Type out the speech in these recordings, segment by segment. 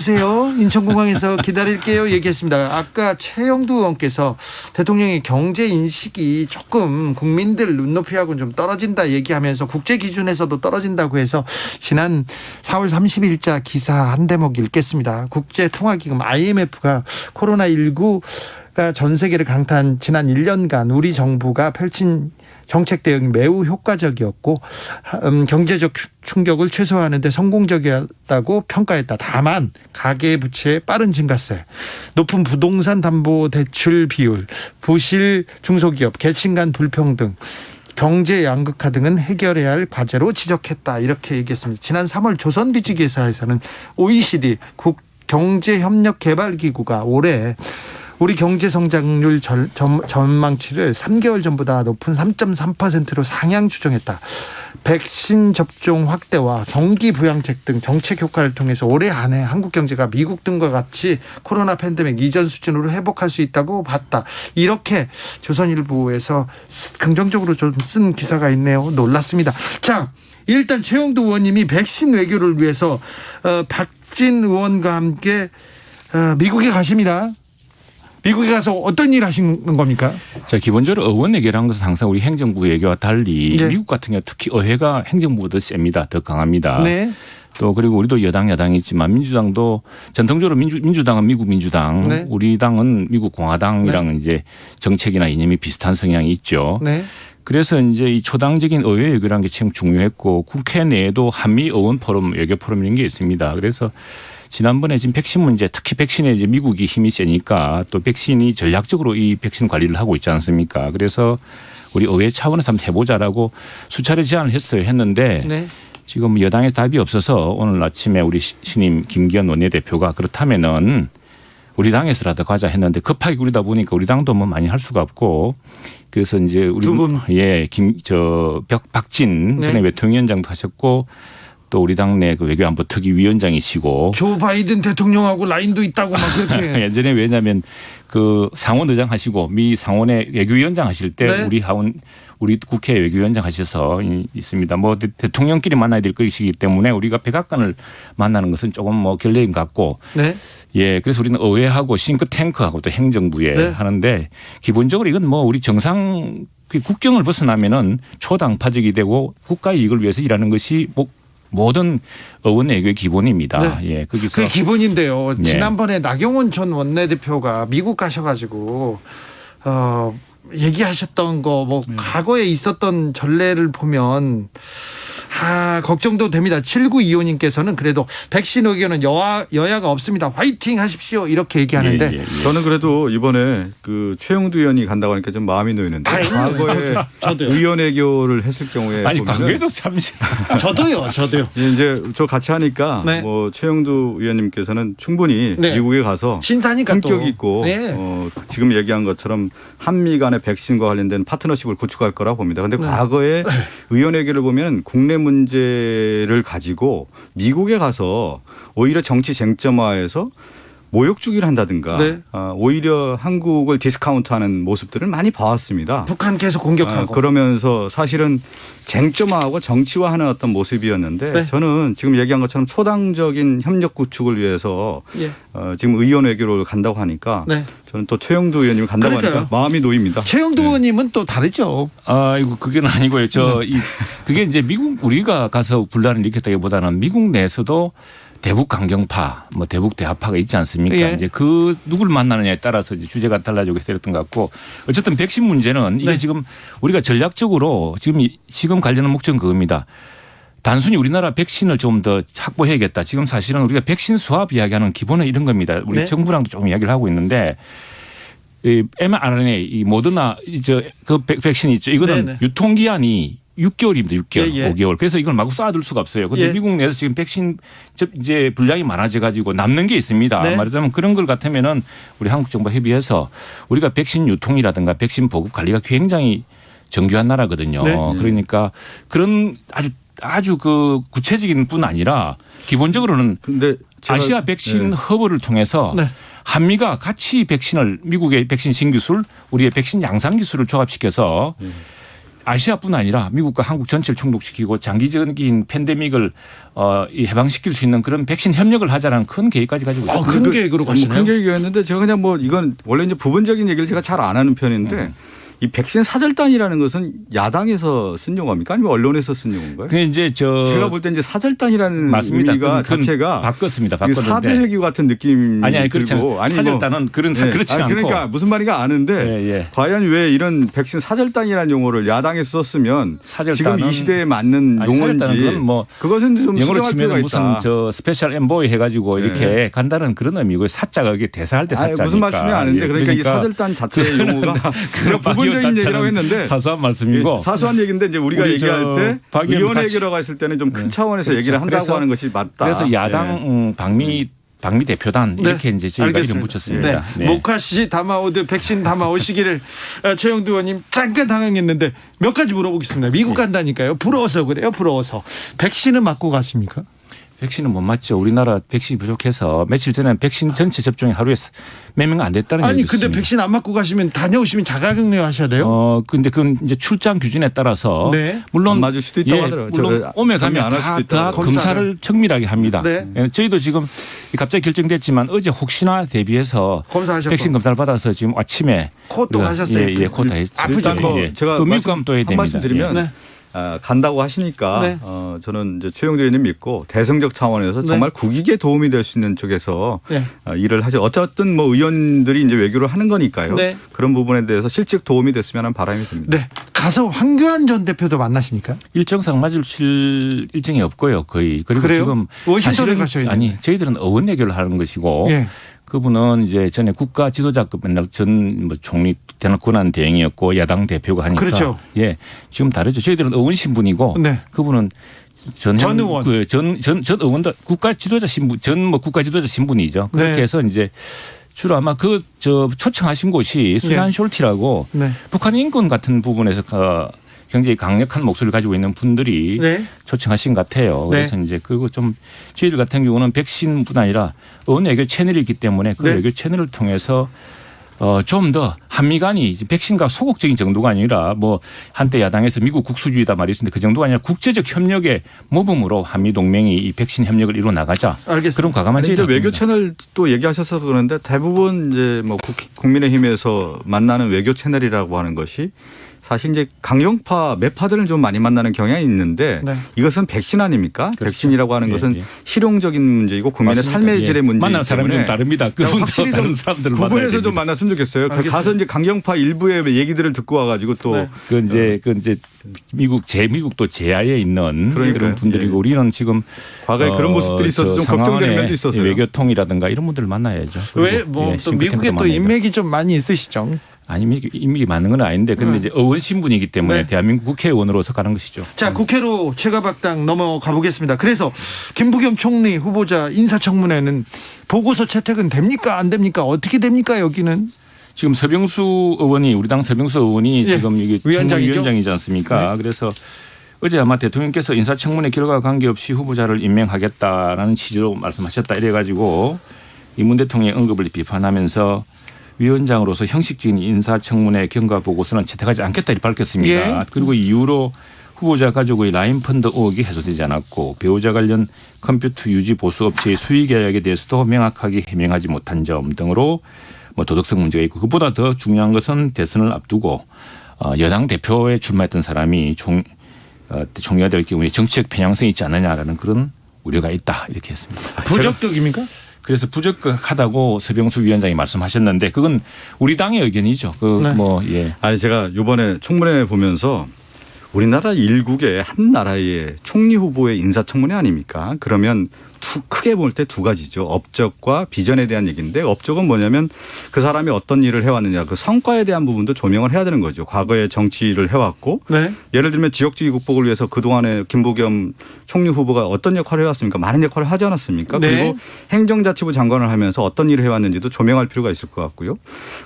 세요. 인천공항에서 기다릴게요. 얘기했습니다. 아까 최영두 의원께서 대통령의 경제 인식이 조금 국민들 눈높이하고는 좀 떨어진다 얘기하면서 국제 기준에서도 떨어진다고 해서 지난 4월 30일자 기사 한 대목 읽겠습니다. 국제통화기금 IMF가 코로나19가 전 세계를 강타한 지난 1년간 우리 정부가 펼친 정책 대응이 매우 효과적이었고 경제적 충격을 최소화하는 데 성공적이었다고 평가했다. 다만 가계부채의 빠른 증가세, 높은 부동산 담보 대출 비율, 부실 중소기업, 계층 간 불평등, 경제 양극화 등은 해결해야 할 과제로 지적했다. 이렇게 얘기했습니다. 지난 3월 조선비즈기사에서는 OECD 국경제협력개발기구가 올해 우리 경제 성장률 전망치를 3개월 전보다 높은 3.3%로 상향 추정했다. 백신 접종 확대와 경기 부양책 등 정책 효과를 통해서 올해 안에 한국 경제가 미국 등과 같이 코로나 팬데믹 이전 수준으로 회복할 수 있다고 봤다. 이렇게 조선일보에서 긍정적으로 좀 쓴 기사가 있네요. 놀랐습니다. 자, 일단 최영두 의원님이 백신 외교를 위해서 박진 의원과 함께 미국에 가십니다. 미국에 가서 어떤 일 하신 겁니까? 자, 기본적으로 의원 외교라는 것은 항상 우리 행정부 외교와 달리 네. 미국 같은 경우 특히 의회가 행정부보다 셉니다. 더 강합니다. 네. 또 그리고 우리도 야당이 있지만 민주당도 전통적으로 민주당은 미국 민주당, 네. 우리 당은 미국 공화당이랑 이제 정책이나 이념이 비슷한 성향이 있죠. 네. 그래서 이제 이 초당적인 의회 외교라는 게 참 중요했고 국회 내에도 한미 의원 포럼, 외교 포럼 이런 게 있습니다. 그래서 지난번에 지금 백신 문제, 특히 백신에 이제 미국이 힘이 세니까 또 백신이 전략적으로 이 백신 관리를 하고 있지 않습니까? 그래서 우리 의회 차원에서 한번 해보자라고 수차례 제안을 했는데 네. 지금 여당의 답이 없어서 오늘 아침에 우리 신임 김기현 원내대표가 그렇다면은 우리 당에서라도 가자 했는데 급하게 그러다 보니까 우리 당도 뭐 많이 할 수가 없고 그래서 이제 우리 두 분. 박진 전에 외통위원장도 하셨고 또 우리 당내 그 외교안보 특위위원장이시고 조 바이든 대통령하고 라인도 있다고 막 그렇게. 예전에 왜냐하면 그 상원 의장 하시고 미 상원의 외교위원장 하실 때 네. 우리 국회 외교위원장 하셔서 있습니다. 뭐 대통령끼리 만나야 될 것이기 때문에 우리가 백악관을 만나는 것은 조금 뭐 결례인 것 같고. 네. 예, 그래서 우리는 의회하고 싱크탱크하고 또 행정부에 네. 하는데 기본적으로 이건 뭐 우리 정상 국경을 벗어나면은 초당파적이 되고 국가의 이익을 위해서 일하는 것이 모든 의원 외교의 기본입니다. 네. 예, 거기서 그게 기본인데요. 네. 지난번에 나경원 전 원내대표가 미국 가셔가지고 얘기하셨던 거 뭐 과거에 있었던 전례를 보면 걱정도 됩니다. 7925님께서는 그래도 백신 의견은 여야가 없습니다. 화이팅 하십시오. 이렇게 얘기하는데 예. 저는 그래도 이번에 그 최영두 의원이 간다고 하니까 좀 마음이 놓이는데 과거에 의원 외교를 했을 경우에 아니 보면은 과거에도 참 저도요. 이제 저 같이 하니까 네. 뭐 최영두 의원님께서는 충분히 네. 미국에 가서 신사니까 품격 또. 있고 네. 지금 얘기한 것처럼 한미 간의 백신과 관련된 파트너십을 구축할 거라고 봅니다. 그런데 과거에 의원 외교를 보면 국내 문제를 가지고 미국에 가서 오히려 정치 쟁점화해서 모욕주기를 한다든가 네. 오히려 한국을 디스카운트하는 모습들을 많이 봐왔습니다. 북한 계속 공격하고. 그러면서 사실은 쟁점화하고 정치화하는 어떤 모습이었는데 네. 저는 지금 얘기한 것처럼 초당적인 협력 구축을 위해서 예. 지금 의원 외교를 간다고 하니까 네. 저는 또 최영두 의원님이 간다고 그러니까요. 하니까 마음이 놓입니다. 최영두 의원님은 또 다르죠. 이거 그게 아니고요. 그게 이제 미국 우리가 가서 분란을 일으켰다기보다는 미국 내에서도 대북 강경파, 뭐 대북 대화파가 있지 않습니까? 예. 이제 그 누굴 만나느냐에 따라서 이제 주제가 달라지고 했던 것 같고 어쨌든 백신 문제는 이게 네. 지금 우리가 전략적으로 지금 관련한 목적은 그겁니다. 단순히 우리나라 백신을 좀 더 확보해야겠다. 지금 사실은 우리가 백신 수합 이야기하는 기본은 이런 겁니다. 우리 네. 정부랑도 조금 이야기를 하고 있는데 이 mRNA, 이 모더나 그 백신 있죠. 이거는 네네. 유통기한이 6개월입니다. 6개월, 예. 5개월. 그래서 이걸 마구 쏴둘 수가 없어요. 그런데 예. 미국 내에서 지금 백신 이제 분량이 많아져 가지고 남는 게 있습니다. 네. 말하자면 그런 걸 같으면은 우리 한국 정부 협의해서 우리가 백신 유통이라든가 백신 보급 관리가 굉장히 정교한 나라거든요. 네. 그러니까 그런 아주 그 구체적인 뿐 아니라 기본적으로는 근데 아시아 백신 허브를 통해서 네. 한미가 같이 백신을 미국의 백신 신기술 우리의 백신 양산 기술을 조합시켜서 아시아뿐 아니라 미국과 한국 전체를 충족시키고 장기적인 팬데믹을 해방시킬 수 있는 그런 백신 협력을 하자는 큰 계획까지 가지고 있습니다. 큰 계획으로 가시네요. 큰 계획이었는데 제가 그냥 뭐 이건 원래 이제 부분적인 얘기를 제가 잘 안 하는 편인데 이 백신 사절단이라는 것은 야당에서 쓴 용어입니까? 아니면 언론에서 쓴 용어인가요? 그 이제 제가 볼 때 이제 사절단이라는 맞습니다. 의미가 그건 자체가 바꿨습니다. 바꿨는데 사대회기 같은 느낌이 아니 그렇지 들고 않아요. 사절단은 그렇지 않고 그러니까 무슨 말인가 아는데 과연 왜 이런 백신 사절단이라는 용어를 야당에서 썼으면 지금 이 시대에 맞는 용어인지 뭐 그것은 좀 영어로 수정할 필요가 치면 무슨 있다. 저 스페셜 엠보이 해가지고 이렇게 간다는 그런 의미고 사자가 이게 대사할 때 사자니까 무슨 말씀이 아는데 그러니까 이 사절단 자체의 용어가 부분적인 얘기라고 했는데 사소한 말씀이고 사소한 얘기인데 이제 우리가 얘기할 때 의원회계라고 했을 때는 좀 큰 차원에서 그렇죠. 얘기를 한다고 하는 것이 맞다. 그래서 야당 방미 대표단 이렇게 이제 저희가 이름 붙였습니다. 네. 모카시 담아오듯 백신 담아오시기를 최영두 의원님 잠깐 당황했는데 몇 가지 물어보겠습니다. 미국 간다니까요. 부러워서 그래요. 부러워서. 백신은 맞고 가십니까? 백신은 못 맞죠. 우리나라 백신이 부족해서 며칠 전에 백신 전체 접종이 하루에 몇 명 안 됐다는 얘기가 있습니다. 근데 백신 안 맞고 가시면 다녀오시면 자가격리 하셔야 돼요? 근데 그건 이제 출장 규준에 따라서 물론 안 맞을 수도 있다고 하더라고요. 물론 오면 가면 다 검사를 정밀하게 합니다. 저희도 지금 갑자기 결정됐지만 어제 혹시나 대비해서 검사하셨고. 백신 검사를 받아서 지금 아침에 코도 하셨어요? 예, 코도 했죠. 일단 제가 또 미국 가면 또 해야 한 됩니다. 말씀 드리면 간다고 하시니까 저는 이제 최영두 의원님 믿고 대승적 차원에서 정말 국익에 도움이 될 수 있는 쪽에서 일을 하죠. 어쨌든 뭐 의원들이 이제 외교를 하는 거니까요. 그런 부분에 대해서 실직 도움이 됐으면 하는 바람이 듭니다. 네. 가서 황교안 전 대표도 만나십니까? 일정상 맞을 일정이 없고요. 거의. 그리고 그래요? 지금 워싱턴에 가셔야 돼요. 아니 저희들은 어원 외교를 하는 것이고 그분은 이제 전에 국가 지도자급 맨날 전 뭐 총리 대놓 권한 대행이었고 야당 대표가 하니까 그렇죠. 예 지금 다르죠. 저희들은 의원 신분이고 그분은 전 의원 전 의원도 국가 지도자 신분 전 국가 지도자 신분이죠. 그렇게 해서 이제 주로 아마 초청하신 곳이 수잔 숄티라고 북한 인권 같은 부분에서 굉장히 강력한 목소리를 가지고 있는 분들이 초청하신 것 같아요. 그래서 이제 그거 좀 저희들 같은 경우는 백신뿐 아니라 의원 외교 채널이 있기 때문에 그 외교 채널을 통해서 좀 더 한미 간이 백신과 소극적인 정도가 아니라 뭐 한때 야당에서 미국 국수주의다 말이 있었는데 그 정도가 아니라 국제적 협력의 모범으로 한미 동맹이 이 백신 협력을 이루어 나가자. 알겠습니다. 그런 과감한 이제 외교 채널 또 얘기하셔서 그런데 대부분 이제 뭐 국민의힘에서 만나는 외교 채널이라고 하는 것이 사실 이제 강경파 매파들을 좀 많이 만나는 경향이 있는데 이것은 백신 아닙니까? 그렇죠. 백신이라고 하는 것은 실용적인 문제이고 국민의 삶의 질의 문제이기 만나는 사람이 좀 다릅니다. 확실히 다른 사람들을 구분해서 좀 만났으면 좋겠어요. 가서 이제 강경파 일부의 얘기들을 듣고 와가지고 또 그 이제 미국도 제야에 있는 그런 분들이고 우리는 지금 과거에 그런 모습들이 있어서 좀 걱정되는 면도 있었어요. 외교통이라든가 이런 분들을 만나야죠. 왜 뭐 또 미국에 또 인맥이 좀 많이 있으시죠? 아니 인맥이 많은 건 아닌데 근데 이제 의원 신분이기 때문에 대한민국 국회의원으로서 가는 것이죠. 자, 국회로 최가박당 넘어가 보겠습니다. 그래서 김부겸 총리 후보자 인사청문회는 보고서 채택은 됩니까? 안 됩니까? 어떻게 됩니까? 여기는? 지금 서병수 의원이 우리 당 서병수 의원이 지금 이게 위원장이지 않습니까? 그래서 어제 아마 대통령께서 인사청문회 결과와 관계없이 후보자를 임명하겠다라는 취지로 말씀하셨다 이래가지고 이 문 대통령의 언급을 비판하면서 위원장으로서 형식적인 인사청문회 경과 보고서는 채택하지 않겠다 이렇게 밝혔습니다. 그리고 이후로 후보자 가족의 라인펀드 의혹이 해소되지 않았고 배우자 관련 컴퓨터 유지 보수 업체의 수의 계약에 대해서도 명확하게 해명하지 못한 점 등으로 뭐 도덕성 문제가 있고 그보다 더 중요한 것은 대선을 앞두고 여당 대표에 출마했던 사람이 총리가 될 경우에 정치적 편향성이 있지 않느냐라는 그런 우려가 있다 이렇게 했습니다. 부적격입니까? 그래서 부적격하다고 서병수 위원장이 말씀하셨는데 그건 우리 당의 의견이죠. 아니 제가 이번에 청문회 보면서 우리나라 일국의 한 나라의 총리 후보의 인사청문회 아닙니까? 그러면 크게 볼 때 두 가지죠. 업적과 비전에 대한 얘기인데 업적은 뭐냐면 그 사람이 어떤 일을 해왔느냐 그 성과에 대한 부분도 조명을 해야 되는 거죠. 과거에 정치를 해왔고 예를 들면 지역주의 극복을 위해서 그동안에 김부겸 총리 후보가 어떤 역할을 해왔습니까? 많은 역할을 하지 않았습니까? 그리고 행정자치부 장관을 하면서 어떤 일을 해왔는지도 조명할 필요가 있을 것 같고요.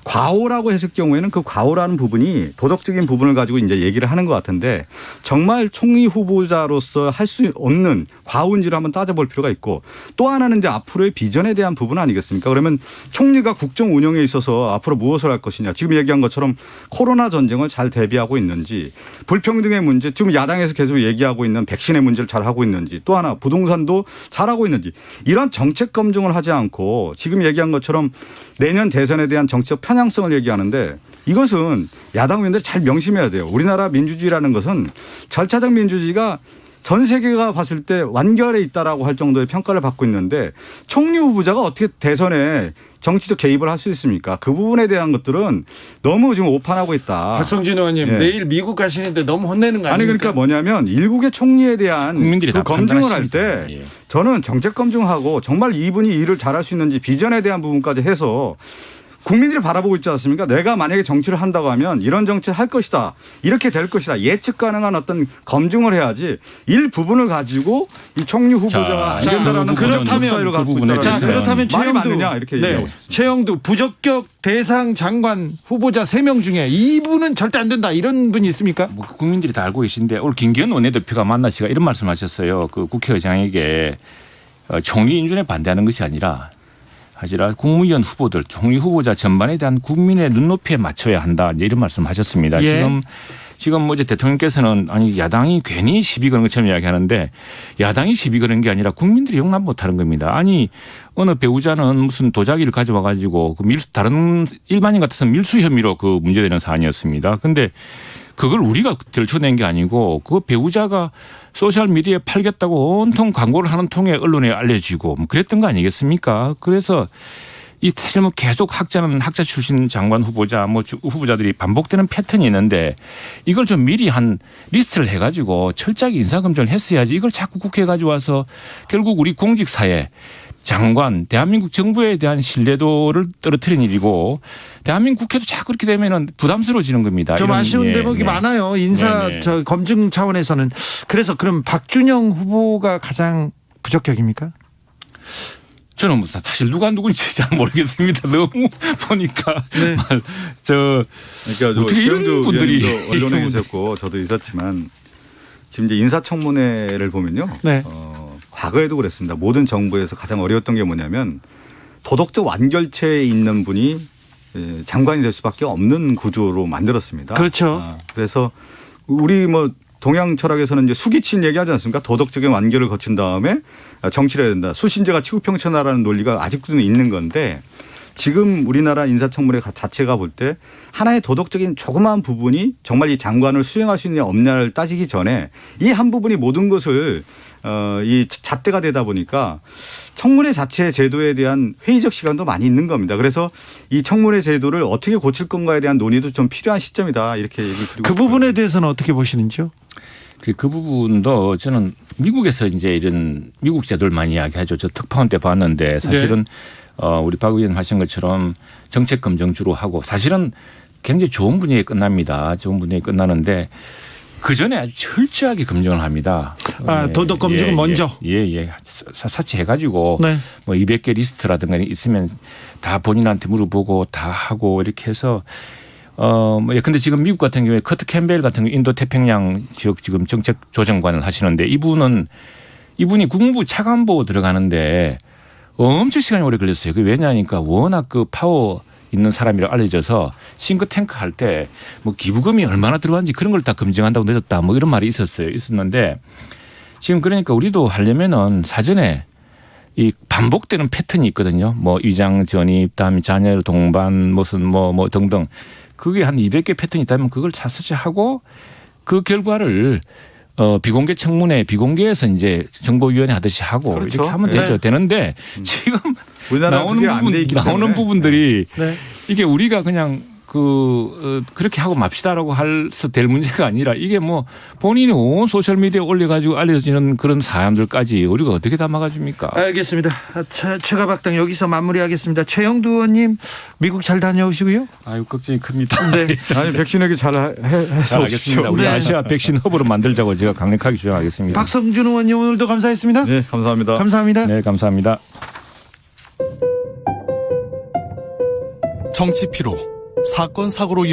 과오라고 했을 경우에는 그 과오라는 부분이 도덕적인 부분을 가지고 이제 얘기를 하는 것 같은데 정말 총리 후보자로서 할 수 없는 과오인지를 한번 따져볼 필요가 있고 있고 또 하나는 이제 앞으로의 비전에 대한 부분 아니겠습니까? 그러면 총리가 국정 운영에 있어서 앞으로 무엇을 할 것이냐. 지금 얘기한 것처럼 코로나 전쟁을 잘 대비하고 있는지 불평등의 문제 지금 야당에서 계속 얘기하고 있는 백신의 문제를 잘 하고 있는지 또 하나 부동산도 잘하고 있는지 이런 정책 검증을 하지 않고 지금 얘기한 것처럼 내년 대선에 대한 정치적 편향성을 얘기하는데 이것은 야당 의원들이 잘 명심해야 돼요. 우리나라 민주주의라는 것은 절차적 민주주의가 전 세계가 봤을 때 완결해 있다라고 할 정도의 평가를 받고 있는데 총리 후보자가 어떻게 대선에 정치적 개입을 할 수 있습니까? 그 부분에 대한 것들은 너무 지금 오판하고 있다. 박성준 의원님 예. 내일 미국 가시는데 너무 혼내는 거 아닙니까? 아니 그러니까 뭐냐면 일국의 총리에 대한 국민들이 그 다 검증을 할 판단하십니다. 때 예. 저는 정책 검증하고 정말 이분이 일을 잘할 수 있는지 비전에 대한 부분까지 해서 국민들이 바라보고 있지 않습니까? 내가 만약에 정치를 한다고 하면 이런 정치를 할 것이다. 이렇게 될 것이다. 예측 가능한 어떤 검증을 해야지 일부분을 가지고 이 총리 후보자가 안 자, 된다라는 그렇다면 사유를 그 갖고 부분에 있다라는 자, 대해서 그렇다면 말이 최영두 맞느냐 이렇게 얘기하고 있습니다. 최영두 부적격 대상 장관 후보자 3명 중에 이분은 절대 안 된다. 이런 분이 있습니까? 뭐 국민들이 다 알고 계신데 오늘 김기현 원내대표가 만나시가 이런 말씀하셨어요. 그 국회의장에게 총리 인준에 반대하는 것이 아니라 국무위원 후보들, 총리 후보자 전반에 대한 국민의 눈높이에 맞춰야 한다. 이런 말씀하셨습니다. 예. 지금 뭐 이제 대통령께서는 아니 야당이 괜히 시비 거는 것처럼 이야기하는데 야당이 시비 거는 게 아니라 국민들이 용납 못하는 겁니다. 아니 어느 배우자는 무슨 도자기를 가져와 가지고 다른 일반인 같아서 밀수 혐의로 그 문제되는 사안이었습니다. 그런데 그걸 우리가 들춰낸 게 아니고 그 배우자가 소셜미디어에 팔겠다고 온통 광고를 하는 통에 언론에 알려지고 뭐 그랬던 거 아니겠습니까? 그래서 이 사실 뭐 계속 학자는 학자 출신 장관 후보자 뭐 후보자들이 반복되는 패턴이 있는데 이걸 좀 미리 한 리스트를 해가지고 철저하게 인사검증을 했어야지 이걸 자꾸 국회에 가져와서 결국 우리 공직사회 장관 대한민국 정부에 대한 신뢰도를 떨어뜨리는 일이고 대한민국 국회도 자꾸 그렇게 되면은 부담스러워지는 겁니다. 좀 이런, 아쉬운 예, 대목이 네. 많아요. 인사 네, 네. 저 검증 차원에서는. 그래서 그럼 박준영 후보가 가장 부적격입니까? 저는 무슨 사실 누가 누군지 잘 모르겠습니다. 너무 보니까 네. 그러니까 어떻게 이런 분들이 언론에 있었고 저도 있었지만 지금 이제 인사청문회를 보면요. 네. 과거에도 그랬습니다. 모든 정부에서 가장 어려웠던 게 뭐냐면 도덕적 완결체에 있는 분이 장관이 될 수밖에 없는 구조로 만들었습니다. 그렇죠. 그래서 우리 뭐 동양 철학에서는 이제 수기친 얘기하지 않습니까? 도덕적인 완결을 거친 다음에 정치를 해야 된다. 수신제가 치국평천하라는 논리가 아직도 있는 건데 지금 우리나라 인사청문회 자체가 볼 때 하나의 도덕적인 조그마한 부분이 정말 이 장관을 수행할 수 있느냐 없냐를 따지기 전에 이 한 부분이 모든 것을 이 잣대가 되다 보니까 청문회 자체 제도에 대한 회의적 시간도 많이 있는 겁니다. 그래서 이 청문회 제도를 어떻게 고칠 건가에 대한 논의도 좀 필요한 시점이다. 이렇게 얘기를 드리고 그 부분에 대해서는 어떻게 보시는지요? 그 부분도 저는 미국에서 이제 이런 미국 제도를 많이 이야기하죠. 저 특파원 때 봤는데 사실은 우리 박 의원 하신 것처럼 정책 검증 주로 하고 사실은 굉장히 좋은 분위기에 끝납니다. 좋은 분위기에 끝나는데 그 전에 아주 철저하게 검증을 합니다. 도덕 검증은 먼저. 예. 사치해가지고 네. 뭐 200개 리스트라든가 있으면 다 본인한테 물어보고 다 하고 이렇게 해서 근데 지금 미국 같은 경우에 커트 캠벨 같은 인도 태평양 지역 지금 정책 조정관을 하시는데 이분이 국무부 차관보 들어가는데 엄청 시간이 오래 걸렸어요. 그게 왜냐하니까 워낙 그 파워 있는 사람이라 알려져서 싱크탱크 할 때 뭐 기부금이 얼마나 들어갔는지 그런 걸 다 검증한다고 늦었다 뭐 이런 말이 있었는데 지금 그러니까 우리도 하려면은 사전에 이 반복되는 패턴이 있거든요. 뭐 위장 전입, 다음에 자녀 동반 무슨 뭐 등등 그게 한 200개 패턴이 있다면 그걸 사서치하고 그 결과를 비공개 청문회 비공개에서 이제 정보위원회 하듯이 하고 그렇죠. 이렇게 하면 네. 되는데 지금 우리나라 나오는 부분들이 네. 이게 우리가 그냥 그렇게 하고 맙시다라고 해서 될 문제가 아니라 이게 뭐 본인이 온 소셜미디어에 올려가지고 알려지는 그런 사람들까지 우리가 어떻게 다 막아줍니까? 알겠습니다. 최가박당 여기서 마무리하겠습니다. 최영두 의원님 미국 잘 다녀오시고요. 아유 걱정이 큽니다. 네. 아니 백신 얘기 잘 해서 알겠습니다. 우리 네. 아시아 백신 허브로 만들자고 제가 강력하게 주장하겠습니다. 박성준 의원님 오늘도 감사했습니다. 네, 감사합니다. 감사합니다. 네, 감사합니다. 정치 피로, 사건 사고로